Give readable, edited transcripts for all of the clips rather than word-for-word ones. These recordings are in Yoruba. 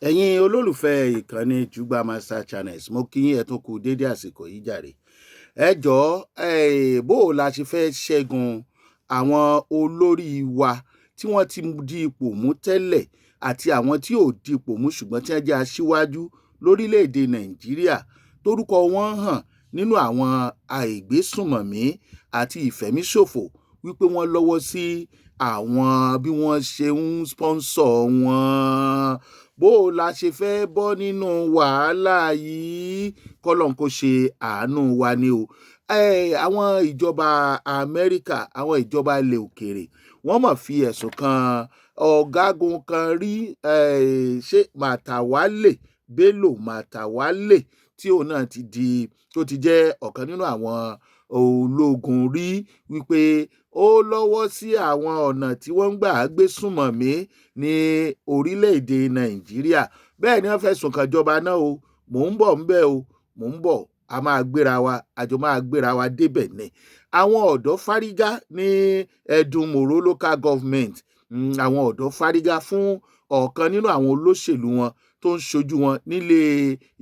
Ẹ̀yin olólùfẹ́ ìkànnì Jugba Master Channels, mo kí yín ẹ tún kú dédé àsìkò yìí jàre. Ẹ jọ̀ọ́ bó o la ṣe fẹ́ ṣẹ́gun àwọn olórí wa tí wọ́n ti di ipò mú tẹ́lẹ̀ àti àwọn tí ò di ipò mú ṣùgbọ́n tí wọ́n jẹ́ aṣíwájú lórílẹ̀‐èdè Nàìjíríà tórúkọ wọn hàn nínú àwọn àìgbésùnmọ̀mí àti ìfẹ̀míṣòfò wípé wọ́n lọ́wọ́ sí àwọn bí wọ́n ṣe ń sponsor wọn. Bó o la ṣe fẹ́ bọ́ nínú wàhálà yìí kọ́lọ́n kó ṣe àánú wa ni o. Àwọn ìjọba Amẹ́ríkà, àwọn ìjọba ilẹ̀ òkèèrè, wọ́n mọ̀ fi ẹ̀sùn kan ọ̀gágun kan rí, ṣé Matawalle, Bello Matawalle, tí òun náà tó ti jẹ́ ọ̀kan nínú àwọn ológun rí, wípé ó lọ́wọ́ sí àwọn ọ̀nà tí wọ́n ń gbà gbé sùnmọ̀mí ní orílẹ̀-èdè Nàìjíríà. Bẹ́ẹ̀ ni wọ́n fẹ̀sùn kan ìjọba náà o. Mò ń bọ̀ ńbẹ̀ o, mò ń bọ̀, àjọ máa gbéra wa débẹ̀ ni. Àwọn ọ̀dọ́ fárígá ní Ẹdùnmòró local government, àwọn ọ̀dọ́ fárígá fún ọ̀kan nínú àwọn olóṣèlú wọn tó ń ṣojú wọn nílé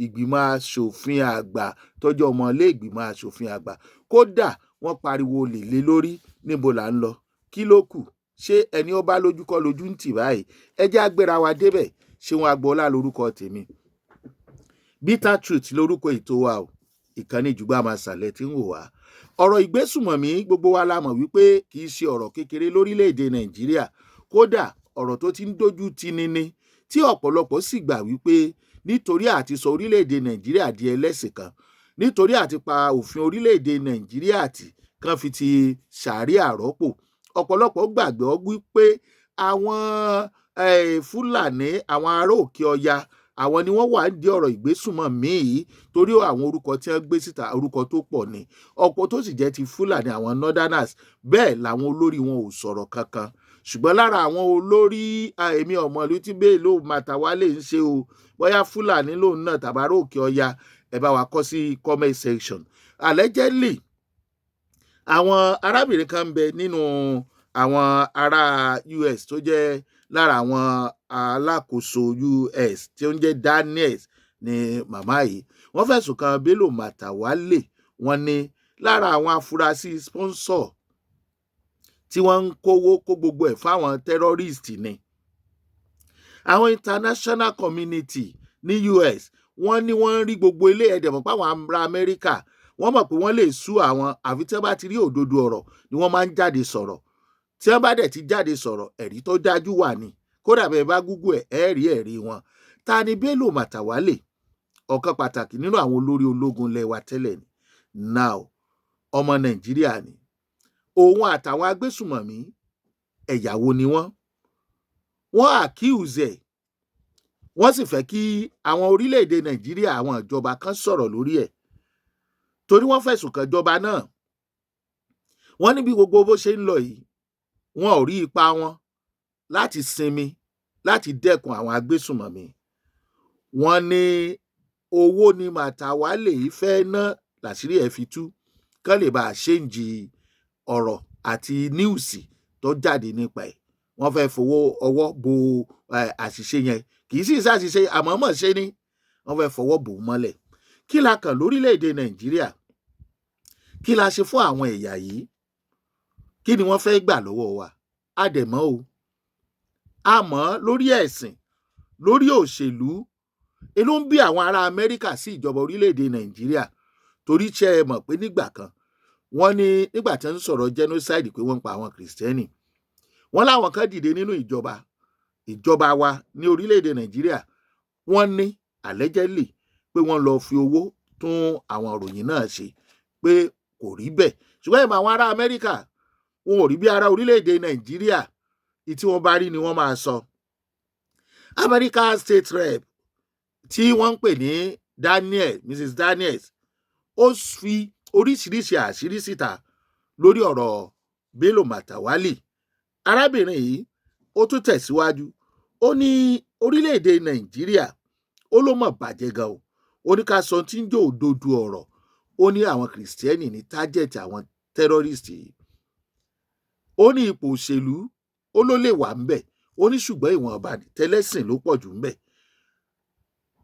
ìgbìmọ̀ asòfin àgbà, tọ́jú ọmọ ilé ìgbìmọ̀ asòfin àgbà. Kódà wọ́n pariwo olè lé lórí. Níbo là ń lọ? Kí ló kù? Ṣé ẹni ó bá lójú kọ́ lójú ń tì báyìí? Ẹ jẹ́ á gbéra wa débẹ̀. Ṣeun Agboola lórúkọ tèmi. Bitter Truth lórúkọ ètò wa o. Ìkànnì Jugba Master lẹ tí ń wò wá. Ọ̀rọ̀ ìgbésùnmọ̀mí gbogbo wa la mọ̀ wípé kì í ṣe ọ̀rọ̀ kékeré lórílẹ̀‐èdè Nàìjíríà. Kódà ọ̀rọ̀ tó ti ń dojú tini ni, tí ọ̀pọ̀lọpọ̀ sì gbà wípé nítorí àti sọ orílẹ̀‐èdè Nàìjíríà di ẹlẹ́sìn kan, nítorí àti pa òfin orílẹ̀‐èdè Nàìjíríà tì kan fi ti ṣàríà rọ́pò, ọ̀pọ̀lọpọ̀ gbàgbọ́ wípé àwọn Fúlàní, àwọn ará òkè ọya, àwọn ni wọ́n wà ń di ọ̀rọ̀ ìgbésùnmọ̀mí yìí, torí àwọn orúkọ tí wọ́n gbé síta orúkọ tó pọ̀ ni. Ọ̀pọ̀ tó sì jẹ́ ti Fúlàní, àwọn Northerners, bẹ́ẹ̀ làwọn olórí wọn ò sọ̀rọ̀ kankan. Ṣùgbọ́n lára àwọn olórí, èmi ọmọ ìlú tí Bello Matawalle ń ṣe o, bóyá Fúlàní lòun náà tàbí ará òkè ọya, ẹ bá wa kọ sí comment section. Allegedly, àwọn arábìnrin kan ń bẹ nínú àwọn ará US tó jẹ́ lára àwọn alákòóso US tí ó ń jẹ́ Daniels ni màmá yìí. Wọ́n fẹ̀sùn kan Bello Matawalle. Wọ́n ní lára àwọn afurasí sponsor tí wọ́n ń kó gbogbo ẹ̀ fáwọn terrorist ni. Àwọn international community ní US, wọ́n ní wọ́n ń rí gbogbo ilé ẹ̀dẹ̀mọ̀ páwọn ará Amẹ́ríkà, wọ́n mọ̀ pé wọ́n lè sú àwọn àfi tí wọ́n bá ti rí òdodo ọ̀rọ̀ ni wọ́n máa ń jáde sọ̀rọ̀. Tí wọ́n bá dẹ̀ ti jáde sọ̀rọ̀, ẹ̀rí tó dájú wà ní. Kódà bẹ́ẹ̀ bá Google ẹ̀rí wọn. Ta ni Bello Matawalle? Ọ̀kan pàtàkì nínú àwọn olórí ológun ilẹ̀ wa tẹ́lẹ̀ ni. Now, ọmọ Nàìjíríà ni. Òun àtàwọn agbésùnmọ̀mí, ẹ̀yàwó ni wọ́n. Wọ́n accuse ẹ̀. Wọ́n sì fẹ́ kí àwọn orílẹ̀-èdè Nàìjíríà, àwọn ìjọba kan sọ̀rọ̀ lórí ẹ̀. Torí wọ́n fẹ̀sùn kan ìjọba náà. Wọ́n ní bí gbogbo bó ṣe ń lọ yìí, wọn ò rí ipa wọn láti sinmi, láti dẹ́kun àwọn agbésùnmọ̀mí. Wọ́n ní owó ni Matawalle yìí fẹ́ ná, làṣírí ẹ̀ fi tú, kán lè bá a ṣéǹjì ọ̀rọ̀ àti níùsì tó jáde nípa ẹ̀. Wọ́n fẹ́ fowó ọwọ́ bo àṣìṣe yẹn. Kì í sì ṣàṣìṣe, àmọ̀ọ́mọ̀ ṣe ni. Wọ́n fẹ́ fọwọ́ bò ó mọ́lẹ̀. Kí la kàn lórílẹ̀‐èdè Nàìjíríà? Kí la ṣe fún àwọn ẹ̀yà yìí? Kí ni wọ́n fẹ́ gbà lọ́wọ́ wa? A dẹ̀ mọ̀ o. A mọ̀ lórí ẹ̀sìn, lórí òṣèlú. Inú ń bí àwọn ará Amẹ́ríkà sí ìjọba orílẹ̀‐èdè Nàìjíríà, torí ṣé ẹ mọ̀ pé nígbà kan wọ́n ní, nígbà tí wọ́n ń sọ̀rọ̀ genocide pé wọ́n ń pa àwọn Kìrìsìtẹ́nì, wọ́n láwọn kan dìde nínú ìjọba wa ní orílẹ̀‐èdè Nàìjíríà. Wọ́n ní allegedly pé wọ́n lọ fi owó tún àwọn ìròyìn náà ṣe, pé kò rí bẹ́ẹ̀. Ṣùgbọ́n ìmọ̀ àwọn ará Amẹ́ríkà, wọn ò rí bí ará orílẹ̀‐èdè Nàìjíríà. Tí wọ́n bá rí ni wọ́n máa sọ. American State Rep tí wọ́n ń pè ní Mrs. Daniels, ó fi oríṣiríṣi àṣírí síta lórí ọ̀rọ̀ Bello Matawalle. Arábìnrin yìí ó tún tẹ̀síwájú. Ó ní orílẹ̀‐èdè Nàìjíríà, ó ló mọ̀ bàjẹ́ gan o. Ó ní ká sọ tí ń jẹ́ òdodo ọ̀rọ̀. Ó ní àwọn Kìrìsìtẹ́nì ní target àwọn terrorist yìí. Ó ní ipò òṣèlú, ó ló lè wà ńbẹ̀. Ó ní ṣùgbọ́n ìwọ̀nba tẹ́lẹ̀sìn ló pọ̀ jù ńbẹ̀.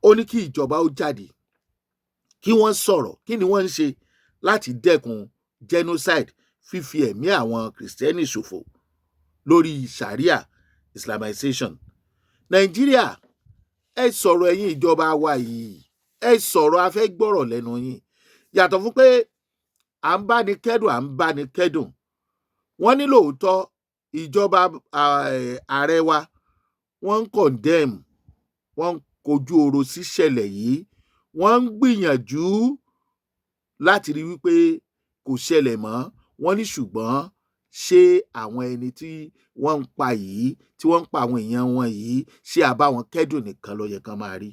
ó ní kí ìjọba ó jáde kí wọ́n sọ̀rọ̀ kí ni wọ́n ń ṣe láti dẹ́kun genocide, fífi ẹ̀mí àwọn kìrìsìtẹ́nì ṣòfò lórí sharia islamization. Nàìjíríà, ẹ sọ̀rọ̀ ẹ̀yin ìjọba wa yìí, ẹ sọ̀rọ̀, a fẹ́ gbọ́rọ̀ lẹ́nu yín. Yàtọ̀ fún pé à ń bá ní kẹ́dùn, wọ́n ní lóòótọ́ ìjọba ààrẹ wa wọ́n ń condemn, wọ́n ń kojú ọ̀rọ̀ síṣẹ̀lẹ̀ yìí, wọ́n ń gbìyànjú láti rí wípé kò ṣẹlẹ̀ mọ́. Wọ́n ní ṣùgbọ́n ṣé àwọn ẹni tí wọ́n ń pa yìí, tí wọ́n ń pa àwọn èèyàn wọn yìí, ṣé a bá wọn kẹ́dùn nìkan ló yẹ kán máa rí?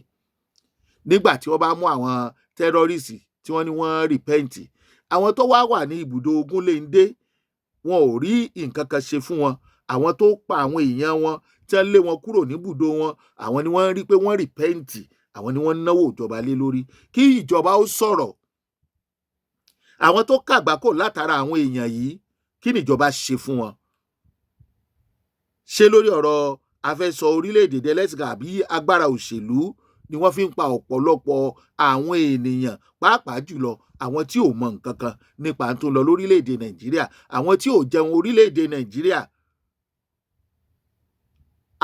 Nígbà tí wọ́n bá mú àwọn tẹ́rọ́rìsì tí wọ́n ní wọ́n rìpẹ́ǹtì, àwọn tó wá wà ní ibùdó Ogunléndé wọn ò rí nǹkan kan ṣe fún wọn. Àwọn tó pa àwọn èèyàn wọn tí wọ́n lé wọn kúrò níbùdó wọn, àwọn ni wọ́n rí pé wọ́n rìpẹ́ǹtì, àwọn ni wọ́n náwó ìjọba lé lórí. Kí ìjọba ó sọ̀rọ̀. Àwọn tó kàgbákò látara àwọn èèyàn yìí, kí ni ìjọba ṣe fún wọn? Ṣé lórí ọ̀rọ̀ afẹ́sọ orílẹ̀-èdè dẹlẹ́sìn àbí agbára òṣèlú ni wọ́n fi ń pa ọ̀pọ̀lọpọ̀ àwọn ènìyàn, pàápàá jùlọ àwọn tí ò mọ nǹkan kan nípa tó ń lọ lórílẹ̀-èdè Nàìjíríà, àwọn tí ò jẹun orílẹ̀-èdè Nàìjíríà.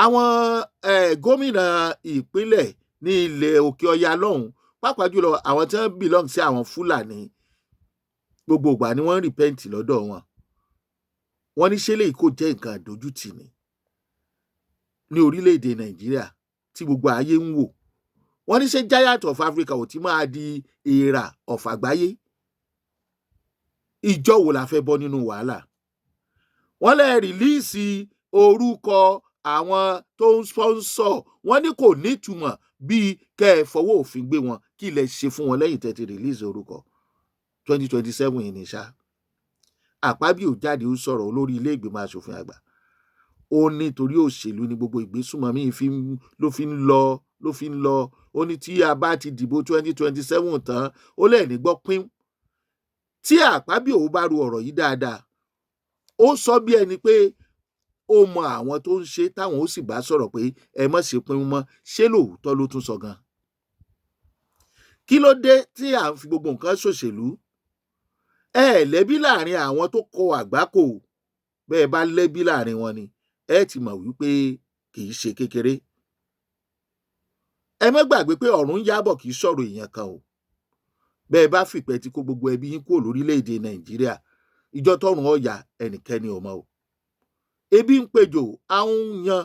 Àwọn gómìnà ìpínlẹ̀ ní ilẹ̀ òkè ọya lọ́hùn, pàápàá jùlọ àwọn tí wọ́n belong sí àwọn Fúlàní, gbogbo ìgbà ni wọ́n rìpẹ́ǹtì lọ́dọ̀ wọn. Wọ́n ní ṣé lèyí kò jẹ́ nǹkan àdójútì ni ní orílẹ̀-èdè Nàìjíríà tí gbogbo ayé ń wò? Wọ́n ní ṣé Giant of Africa ò ti máa di èèrà of àgbáyé? Ìjọ wo la fẹ́ bọ́ nínú wàhálà? Wọ́n lè rìlíìsì orúkọ àwọn tó ń sponsor, wọ́n ní kò nítumọ̀ bíi kẹ́ ẹ fọwọ́ òfin gbé wọn. Kí lẹ ṣe fún wọn lẹ́yìn tẹ́ ti rìlíìsì orúkọ? 2027 yìí ni ṣá. Akpabio jáde ó sọ̀rọ̀, olórí ilé ìgbìmọ̀ asòfin àgbà. Ó ní torí òṣèlú ni gbogbo ìgbésùnmọ̀mí ló fi ń lọ. Ó ní tí a bá ti dìbò 2027 tán, ó lè ní gbọ́ pín. Tí Akpabio bá ru ọ̀rọ̀ yìí dáadáa, ó sọ bí ẹni pé ó mọ àwọn tó ń ṣe, táwọn ó sì bá sọ̀rọ̀ pé ẹ má ṣe pín mọ́. Ṣé lóòótọ́ ló tún sọ gan? Kí ló dé tí à ń fi gbogbo nǹkan ṣòṣèlú? Ẹ lẹ́bí láàrin àwọn tó kọ àgbákò. Bẹ́ẹ̀ bá lẹ́bí láàrin wọn ni, ẹ ti mọ̀ wípé kì í ṣe kékeré. Ẹ má gbàgbé pé ọ̀run yábọ̀ kì í sọ̀rọ̀ èèyàn kan o. Bẹ́ẹ̀ bá fìpẹ́ tí kó gbogbo ẹbí yín kúrò lórílẹ̀-èdè Nàìjíríà, ìjọ tọ́run ọ̀yà ẹnikẹ́ni ò mọ̀ o. Ebi ń pejò, ahun ń yan,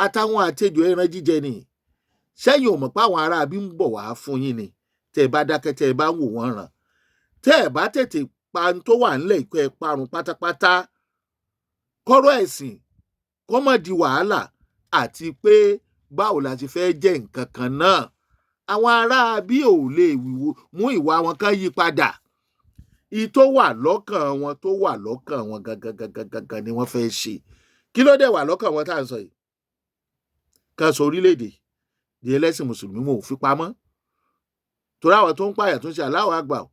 àtàwọn àtejò ẹran jíjẹ ni. Sẹ́yìn ò mọ̀ pé àwọn ará bí ń bọ̀ wá fún yín ni? Tẹ́ ẹ bá dákẹ́, tẹ́ ẹ bá wò wọ́n ràn, tẹ́ ẹ bá tètè pa n tó wà ńlẹ̀ ìkọ́ ẹ parun pátápátá. Kọ́rọ̀ ẹ̀sìn kó má di wàhálà, àti pé báwo la ti fẹ́ jẹ́ nǹkan kan náà. Àwọn ará bí ò lè mú ìwà wọn kan yí padà. Tó wà lọ́kàn wọn gangan ni wọ́n fẹ́ ṣe. Kí ló dé wà lọ́kàn wọn tá à ń sọ yìí? Kan sọ orílẹ̀-èdè di ẹlẹ́sìn mùsùlùmí, wọn ò fi pamọ́. Torí àwọn tó ń pààyàn tó ń ṣe Allahu Akbar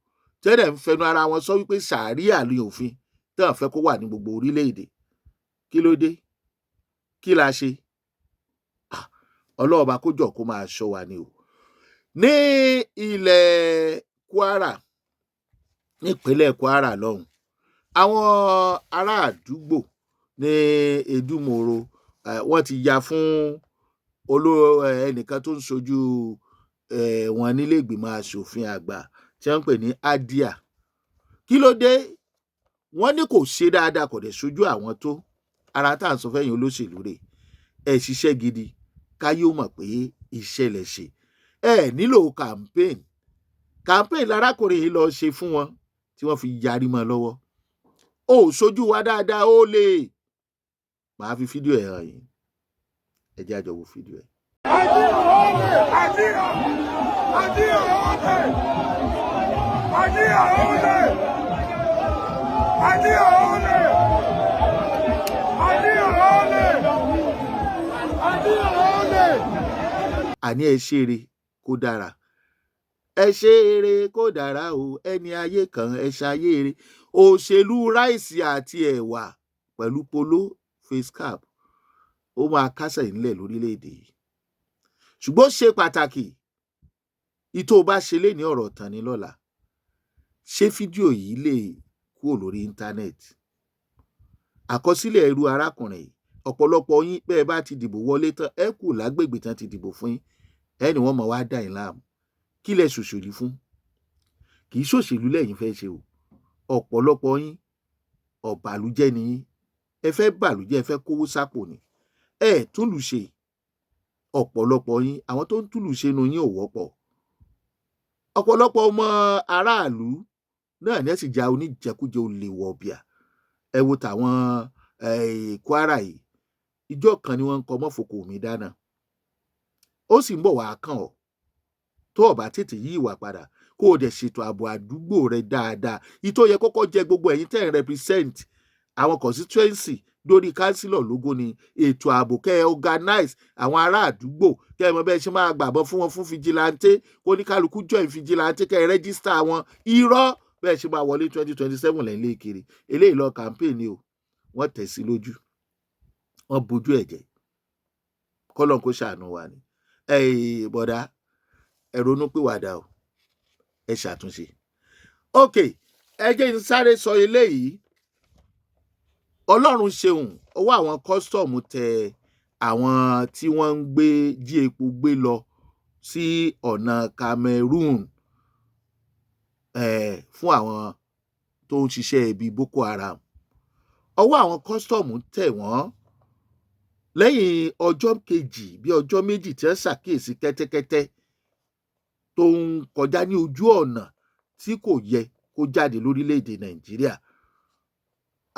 tẹ́lẹ̀ ń fẹnu ara wọn sọ wípé ṣàríà ni òfin tí wọ́n fẹ́ kó wà ní gbogbo orílẹ̀-èdè. Kí ló dé? Kí la ṣe? Ọlọ́run bá kó jọ kó máa ṣọ́ wa ni o. Ní ilẹ̀ Kwara, nípínlẹ̀ Kwara lọ́hùn, àwọn ará àdúgbò ní Edumoro, wọ́n ti ya fún ẹnìkan tó ń ṣojú wọn nílé ìgbìmọ̀ asòfin àgbà tí wọ́n ń pè ní Adia. Kí ló dé? Wọ́n ní kò ṣe dáadáa, kò dẹ̀ ṣojú àwọn tó. Ara tá à ń sọ fẹ́yìn olóṣèlú rẹ̀, ẹ ṣiṣẹ́ gidi káyé ó mọ̀ pé iṣẹ́ lẹ ṣe. Ẹ nílò campaign lárákùnrin yìí lọ ṣe fún wọn tí wọ́n fi yarí mọ́ lọ́wọ́. Ó ṣojú wa dáadáa, ó lè. Màá fi fídíò ẹ̀ hàn yín, ẹ jẹ́ a jọ wo fídíò ẹ̀. Àní ẹ ṣe eré kó dára, ẹ ṣe eré kó dára o, ẹni ayé kan ẹ ṣayé eré. Òṣèlú ráìsì àti ẹ̀wà pẹ̀lú polo face cap, ó máa kásẹ̀ nílẹ̀ lórílẹ̀-èdè yìí. Ṣùgbọ́n ṣe pàtàkì ìtò bá ṣe lé ní ọ̀rọ̀ tán ní lọ́la ṣé fídíò yìí lè kúrò lórí íńtánẹ́ẹ̀tì? Àkọsílẹ̀ irú arákùnrin yìí, ọ̀pọ̀lọpọ̀ yín bẹ́ẹ̀ bá ti dìbò wọlé tán ẹ kù lágbègbè tán ti dìbò fún yín ẹni wọ́n mọ̀ wá dà yín láàmú. Kí lẹ ṣòṣèlú fún? Kì í ṣòṣèlú lẹ́yìn fẹ́ ṣe o. Ọ̀pọ̀lọpọ̀ yín ọ̀bàlújẹ́ ni yín, ẹ fẹ́ bàlújẹ́, ẹ fẹ́ kówó sápò ni, ẹ túlù ṣe. Ọ̀pọ̀lọpọ̀ yín àwọn tó ń túlù ṣe nu yín ò wọ́pọ̀. Ọ̀pọ̀lọpọ̀ ọmọ aráàlú náà ní ẹ sì já oníjẹkújẹ olè wọ̀bìà. Ẹ wo tàwọn Kwara yìí, ìjọ kan ni wọ́n ń kọ mọ́fòkò mi dáná, ó sì ń bọ̀ wá kàn ọ́ tó o bá tètè yí ìwà padà kó o dẹ̀ ṣètò ààbò àdúgbò rẹ dáadáa. Ìtò yẹ kọ́kọ́ jẹ gbogbo ẹ̀yin tẹ́ ẹ̀ represent àwọn constituency lórí councillor lógo ni ètò ààbò, kẹ́ ẹ organize àwọn ará àdúgbò, kẹ́ ẹ mọ bẹ́ẹ̀ ṣe máa gbàbọ̀ fún wọn fún fìjìláńtè, kó ní kálukú join fìjìláńtè, kẹ́ ẹ register wọn. Irọ́ bẹ́ẹ̀ ṣe máa wọlé 2027 lẹ́yìn lé kiri. Eléyìí lọ campaign ni o, wọ́n tẹ̀ sí lójú, wọ́n bojú ẹ̀jẹ̀. Kọ́lọ́n kó ṣàánú wa ni. Bọ̀dá ẹ ronú pìwàdà o, ẹ ṣàtúnṣe. Ok, ẹ jẹ́ n sáré sọ eléyìí. Ọlọ́run ṣeun, ọwọ́ àwọn kọ́sítọ̀mù tẹ àwọn tí wọ́n ń jí epo gbé lọ sí ọ̀nà Cameroon fún àwọn tó ń ṣiṣẹ́ ibi Boko Haram. Ọwọ́ àwọn kọ́sítọ̀mù tẹ̀ wọ́n lẹ́yìn ọjọ́ kejì bí ọjọ́ méjì tí wọ́n ṣàkíyèsí kẹ́tẹ́kẹ́tẹ́ tó ń kọjá ní ojú ọ̀nà tí kò yẹ kó jáde lórílẹ̀‐èdè Nàìjíríà.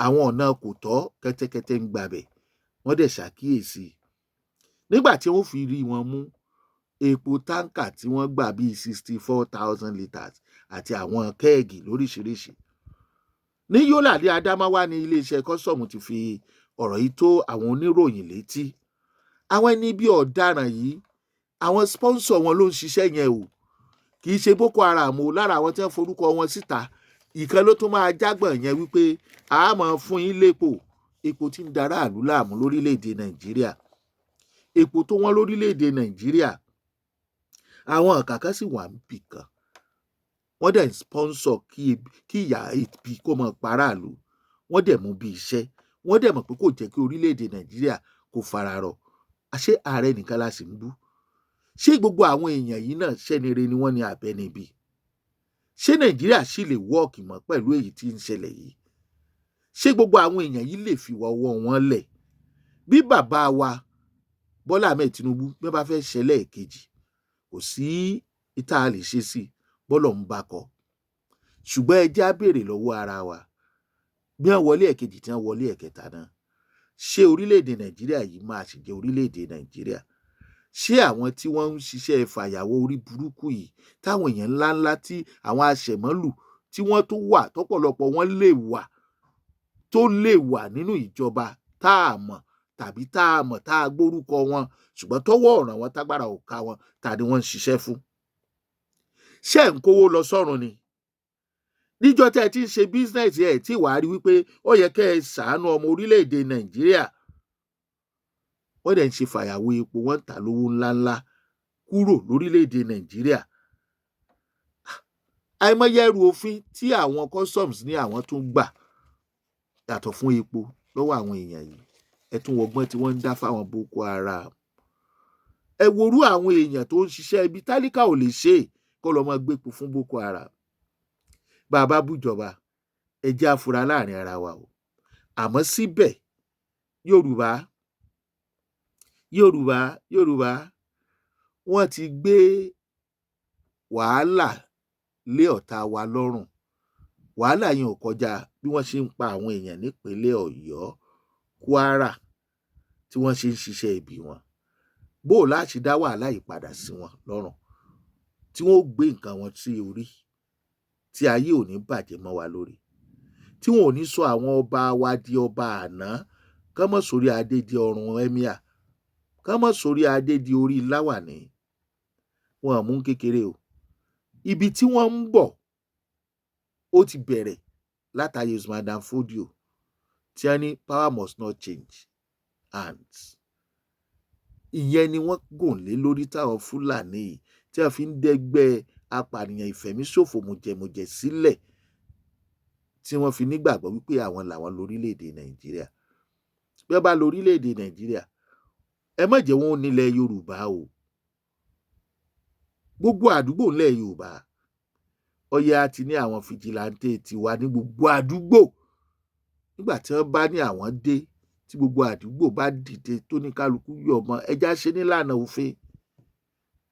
Àwọn ọ̀nà kò tọ́ kẹ́tẹ́kẹ́tẹ́ ń gbabẹ̀, wọ́n dẹ̀ ṣàkíyèsí. Nígbà tí wọ́n fi rí wọn mú, epo táǹkà tí wọ́n gbà bíi 64,000 litres àti àwọn kẹ́ẹ̀gì lóríṣiríṣi. Ní Yola ní Adamawa ní iléeṣẹ́ kọ́sọ̀mù ti fi ọ̀rọ̀ yìí tó àwọn oníròyìn létí. Àwọn ẹni bí ọ̀daràn yìí, àwọn sponsor wọn ló ń ṣiṣẹ́ yẹn o, kì í ṣe Boko Haram o. Lára àwọn tí wọ́n forúkọ wọn síta, ìkan ló tún máa jágbọ̀n yẹn wípé a máa fún yín lépo, epo tí ń dará àlú láàmú lórílẹ̀‐èdè Nàìjíríà, epo tó wọ́n lórílẹ̀‐èdè Nàìjíríà. Àwọn kàkà sì wà ń bì kan, wọ́n dẹ̀ ń sponsor kí ìyà ibi kó mọ paráàlú, wọ́n dẹ̀ mú bí iṣẹ́, wọ́n dẹ̀ mọ̀ pé kò jẹ́ kí orílẹ̀‐èdè Nàìjíríà kó fararọ̀. Àṣé ààrẹ nìkan la sì ń bú? Ṣé gbogbo àwọn èèyàn yìí náà ṣẹ́nire ni wọ́n ní àbẹ́nibi? Ṣé Nàìjíríà sì lè wọ́ọ̀kì mọ́ pẹ̀lú èyí tí ń ṣẹlẹ̀ yìí? Ṣé gbogbo àwọn èèyàn yìí lè fi ọwọ́ wọn lẹ̀? Bí bàbá wa Bọ́lá Ahmed Tinubu bí wọ́n bá fẹ́ ṣẹlẹ̀ kejì, kò sí ìta lè ṣe sí bọ́lọ̀ ń bá kọ. Ṣùgbọ́n ẹ jẹ́ á béèrè lọ́wọ́ ara wa, bí wọ́n wọlé ẹ̀kejì tí wọ́n wọlé ẹ̀kẹta náà, ṣé orílẹ̀-èdè Nàìjíríà yìí máa sì jẹ́ orílẹ̀-èdè Nàìjíríà? Ṣé àwọn tí wọ́n ń ṣiṣẹ́ fàyàwọ́ orí burúkú yìí, táwọn èèyàn ńláńlá tí àwọn aṣẹ̀mọ́lù tí wọ́n tó wà tọ́pọ̀lọpọ̀ wọn lè wà nínú ìjọba tá a mọ̀ tàbí tá a mọ̀ tá a gbórúkọ wọn ṣùgbọ́n tọ́wọ́ ọ̀ràn wọn tágbára ò ká wọn tàbí wọ́n ń ṣiṣẹ́ fún? Ṣé ẹ̀ ń kówó lọ sọ́run ni? Níjọ́ tẹ́ ẹ ti ń ṣe bísínẹ́sì ẹ̀ tí wàá rí wípé ó yẹ kẹ́ ẹ ṣàánú ọmọ orílẹ̀-èdè Nàìjíríà. Wọ́n dẹ̀ ń ṣe fàyàwọ́ epo, wọ́n ń tà lówó ńláńlá kúrò lórílẹ̀-èdè Nàìjíríà. Àìmọye ẹrù òfin tí àwọn customs ní àwọn tún gbà yàtọ̀ fún epo lọ́wọ́ àwọn èèyàn yìí. Ẹ tún wọgbọ́n tí wọ́n ń dá fáwọn Boko Haram. Ẹ worú àwọn èèyàn tó ń ṣiṣẹ́ ibi tálíkà ò lè ṣe kó lọ máa gbépo fún Boko Haram. Bàbá bújọba, ẹ jẹ́ á fura láàrin ara wa o. Àmọ́ síbẹ̀ Yorùbá wọ́n ti gbé wàhálà lé ọ̀tá wa lọ́rùn. Wàhálà yẹn ò kọjá bí wọ́n ṣe ń pa àwọn èèyàn nípínlẹ̀ Ọ̀yọ́, Kwara, tí wọ́n ṣe ń ṣiṣẹ́ ibi wọn. Bó o láti dá wàhálà yìí padà sí wọn lọ́rùn, tí wọ́n ó gbé nǹkan wọn sí orí, tí ayé ò ní bàjẹ́ mọ́ wa lórí, tí wọn ò ní sọ àwọn ọba wa di ọba àná, kán mọ́ sórí adé di ọrùn ẹ́míà, kán mọ́ sórí adé di orí láwàní. Wọn ò mú kékeré o. Ibi tí wọ́n ń bọ̀ ó ti bẹ̀rẹ̀ látàrí Usman Dan Fodio tí wọ́n ní power must not change hands. Ìyẹn ni wọ́n gùn lé lórí táwọn Fúlàní yìí tí wọ́n fi ń dẹ́gbẹ́ apànìyàn ìfẹ̀míṣòfò mùjẹ̀mùjẹ̀ sílẹ̀ tí wọ́n fi nígbàgbọ́ wípé àwọn làwọn lórílẹ̀‐èdè Nàìjíríà. Bí wọ́n bá lórílẹ̀‐èdè Nàìjíríà, ẹ má jẹ́ wọn ó nílẹ̀ Yorùbá o. Gbogbo àdúgbò ńlẹ̀ Yorùbá, Ọ̀yẹ́ á ti ní àwọn fìjìláńtè tiwa ní gbogbo àdúgbò. Nígbà tí wọ́n bá ní àwọn dé, tí gbogbo àdúgbò bá dìde tó ní kálukú yọ̀ mọ́, ẹja ṣe nílànà òfin.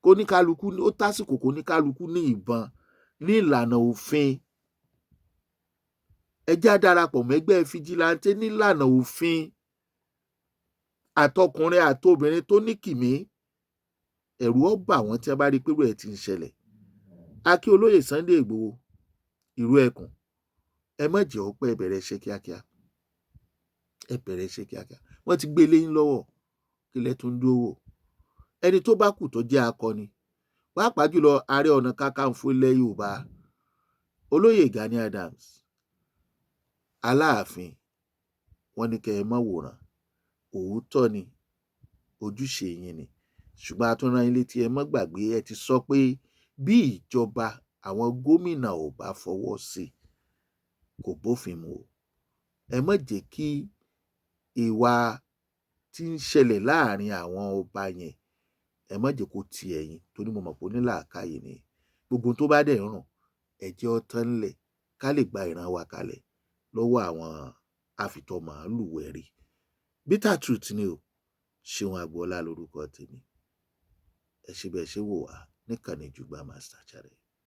Kó ní kálukú, ó tásìkò kó ní kálukú ní ìbọn ní ìlànà òfin. Ẹja darapọ̀ mẹ́gbẹ́ fìjìláńtè nílànà òfin. Àtọkùnrin àtobìnrin tó ní kìmí, ẹ̀rù ó bà wọ́n tí wọ́n bá rí pé irú ẹ̀ ti ń ṣẹlẹ̀. A kí olóyè Sunday Igboho Ìró Ẹkùn, ẹ má jẹ́ ó pẹ́, ẹ bẹ̀rẹ̀ iṣẹ́ kíákíá. Ẹ bẹ̀rẹ̀ iṣẹ́ kíákíá. Wọ́n ti gbé léyìn lọ́wọ́, kí lẹ tún dúró wò. Ẹni tó bá kù tó jẹ́ akọni, pàápàá jùlọ Ààrẹ Ọ̀nà Kakanfò ilẹ̀ Yorùbá, olóyè Gani Adams, Aláàfin, wọ́n ní kẹ́ ẹ má wòran. Òótọ́ ni, ojúṣe yín ni, ṣùgbọ́n a tún rán yín létí, ẹ má gbàgbé, ẹ ti sọ pé bí ìjọba àwọn gómìnà ò bá fọwọ́ sí kò bófin mu o. Ẹ má jẹ́ kí ìwà tí ń ṣẹlẹ̀ láàrin àwọn ọba yẹn, ẹ má jẹ́ kó ti ẹ̀yìn, torí mo mọ̀ pé onílàákàyè ni. Gbogbo tó bá dẹ̀ rùn, ẹ jẹ́ ó tán ńlẹ̀, ká lè gba ìran wa kalẹ̀ lọ́wọ́ àwọn afìtọ̀ màálù wẹ̀rí. Bitter Truth ni o. Ṣeun Agboola lórúkọ tèmi. Ẹ ṣé bẹ́ẹ̀ ṣe wò wá níkànnì Jugba Master Channel.